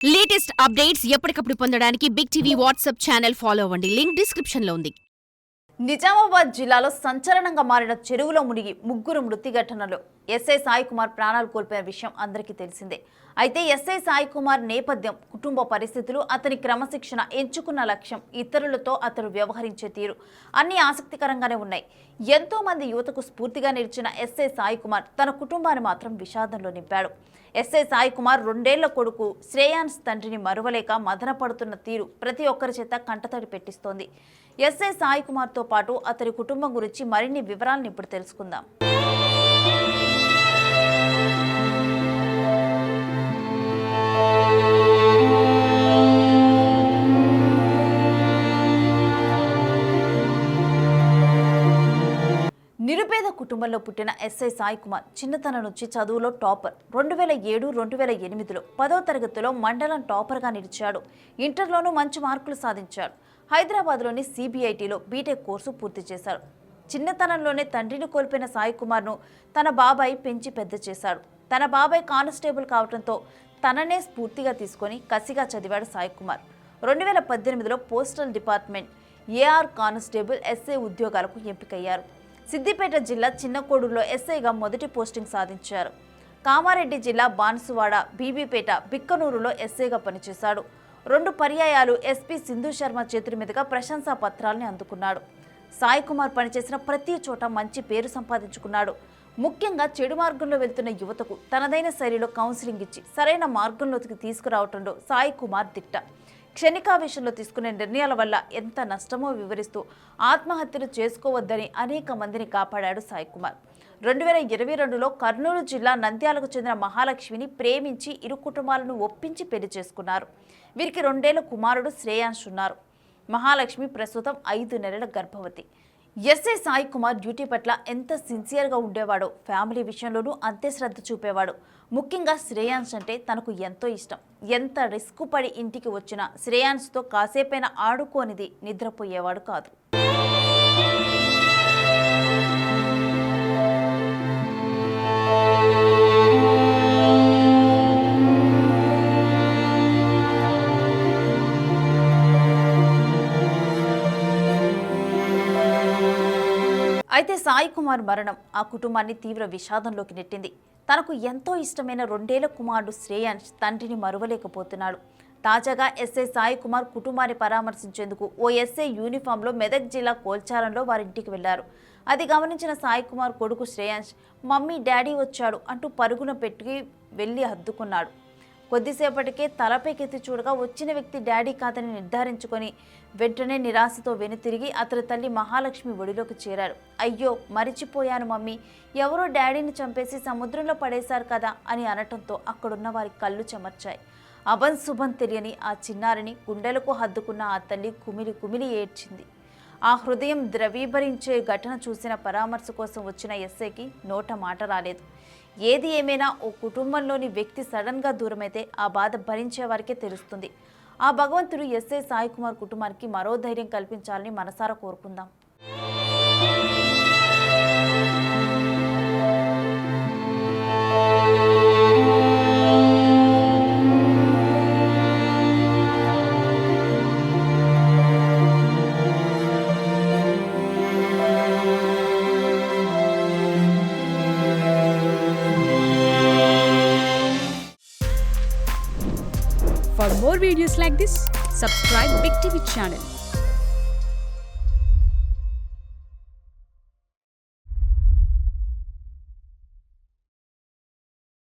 Latest updates ఎప్పటికప్పుడు పొందడానికి Big TV WhatsApp channel follow అవ్వండి. లింక్ డిస్క్రిప్షన్ లో ఉంది. నిజామాబాద్ జిల్లాలో సంచలనంగా మారిన చెరువులో మునిగి ముగ్గురు మృతి ఘటనలో ఎస్ఐ సాయి కుమార్ ప్రాణాలు కోల్పోయిన విషయం అందరికీ తెలిసిందే. అయితే ఎస్ఐ సాయి కుమార్ నేపథ్యం, కుటుంబ పరిస్థితులు, అతని క్రమశిక్షణ, ఎంచుకున్న లక్ష్యం, ఇతరులతో అతడు వ్యవహరించే తీరు అన్ని ఆసక్తికరంగానే ఉన్నాయి. ఎంతో మంది యువతకు స్ఫూర్తిగా నిలిచిన ఎస్ఐ సాయి కుమార్ తన కుటుంబాన్ని మాత్రం విషాదంలో నింపాడు. ఎస్ఐ సాయి కుమార్ 2 ఏళ్ల కొడుకు శ్రేయాన్స్ తండ్రిని మరువలేక మదన పడుతున్న తీరు ప్రతి ఒక్కరి చేత కంటతడి పెట్టిస్తోంది. ఎస్ఐ సాయి కుమార్తో పాటు అతని కుటుంబం గురించి మరిన్ని వివరాలను ఇప్పుడు తెలుసుకుందాం. నిరుపేద కుటుంబంలో పుట్టిన ఎస్ఐ సాయి కుమార్ చిన్నతనం నుంచి చదువులో టాపర్. 2007-2008లో 10వ తరగతిలో మండలం టాపర్గా నిలిచాడు. ఇంటర్లోనూ మంచి మార్కులు సాధించాడు. హైదరాబాద్లోని సిబిఐటిలో బీటెక్ కోర్సు పూర్తి చేశాడు. చిన్నతనంలోనే తండ్రిని కోల్పోయిన సాయి కుమార్ను తన బాబాయ్ పెంచి పెద్ద చేశాడు. తన బాబాయ్ కానిస్టేబుల్ కావడంతో తననే స్ఫూర్తిగా తీసుకొని కసిగా చదివాడు సాయి కుమార్. 2018లో postal department AR constable SI ఉద్యోగాలకు ఎంపికయ్యారు. సిద్దిపేట జిల్లా చిన్నకోడూరులో ఎస్ఐగా మొదటి పోస్టింగ్ సాధించారు. కామారెడ్డి జిల్లా బాన్సువాడ, బీబీపేట, బిక్కనూరులో ఎస్ఐగా పనిచేశాడు. 2 పర్యాయాలు ఎస్పీ సింధు శర్మ చేతుల మీదుగా ప్రశంసా పత్రాల్ని అందుకున్నాడు. సాయి కుమార్ పనిచేసిన ప్రతి చోట మంచి పేరు సంపాదించుకున్నాడు. ముఖ్యంగా చెడు మార్గంలో వెళ్తున్న యువతకు తనదైన శైలిలో కౌన్సిలింగ్ ఇచ్చి సరైన మార్గంలోకి తీసుకురావటంలో సాయి కుమార్ దిట్ట. క్షణికావేశంలో తీసుకునే నిర్ణయాల వల్ల ఎంత నష్టమో వివరిస్తూ ఆత్మహత్యలు చేసుకోవద్దని అనేక మందిని కాపాడాడు సాయి కుమార్. 2022లో కర్నూలు జిల్లా నంద్యాలకు చెందిన మహాలక్ష్మిని ప్రేమించి ఇరు కుటుంబాలను ఒప్పించి పెళ్లి చేసుకున్నారు. వీరికి 2 ఏళ్ల కుమారుడు శ్రేయాన్స్ ఉన్నారు. మహాలక్ష్మి ప్రస్తుతం 5 నెలల గర్భవతి. ఎస్ఐ సాయి కుమార్ డ్యూటీ పట్ల ఎంత సిన్సియర్గా ఉండేవాడో ఫ్యామిలీ విషయంలోనూ అంతే శ్రద్ధ చూపేవాడు. ముఖ్యంగా శ్రేయాన్స్ అంటే తనకు ఎంతో ఇష్టం. ఎంత రిస్క్ పడి ఇంటికి వచ్చినా శ్రేయాన్స్తో కాసేపైనా ఆడుకోనిది నిద్రపోయేవాడు కాదు. అయితే సాయి కుమార్ మరణం ఆ కుటుంబాన్ని తీవ్ర విషాదంలోకి నెట్టింది. తనకు ఎంతో ఇష్టమైన 2 ఏళ్ల కుమారుడు శ్రేయాన్స్ తండ్రిని మరువలేకపోతున్నాడు. తాజాగా ఎస్ఐ సాయి కుమార్ కుటుంబాన్ని పరామర్శించేందుకు ఓ ఎస్ఐ యూనిఫామ్లో మెదక్ జిల్లా కోల్చారంలో వారింటికి వెళ్లారు. అది గమనించిన సాయి కుమార్ కొడుకు శ్రేయాన్స్ మమ్మీ డాడీ వచ్చాడు అంటూ పరుగున పెట్టి వెళ్లి హత్తుకున్నాడు. కొద్దిసేపటికే తలపైకెత్తి చూడగా వచ్చిన వ్యక్తి డాడీ కాదని నిర్ధారించుకొని వెంటనే నిరాశతో వెనుతిరిగి అతని తల్లి మహాలక్ష్మి ఒడిలోకి చేరాడు. అయ్యో మరిచిపోయాను మమ్మీ, ఎవరో డాడీని చంపేసి సముద్రంలో పడేశారు కదా అని అనటంతో అక్కడున్న వారి కళ్ళు చెమర్చాయి. అభంశుభం తెలియని ఆ చిన్నారిని గుండెలకు హద్దుకున్న ఆ తల్లి కుమిలి కుమిలి ఏడ్చింది. ఆ హృదయం ద్రవీభరించే ఘటన చూసిన పరామర్శ కోసం వచ్చిన ఎస్ఐకి నోట మాట రాలేదు. ఏది ఏమైనా ఓ కుటుంబంలోని వ్యక్తి సడన్గా దూరమైతే ఆ బాధ భరించే వారికే తెలుస్తుంది. ఆ భగవంతుడు ఎస్ఐ సాయి కుమార్ కుటుంబానికి మరో ధైర్యం కల్పించాలని మనసారా కోరుకుందాం. For more videos like this, subscribe Big TV channel.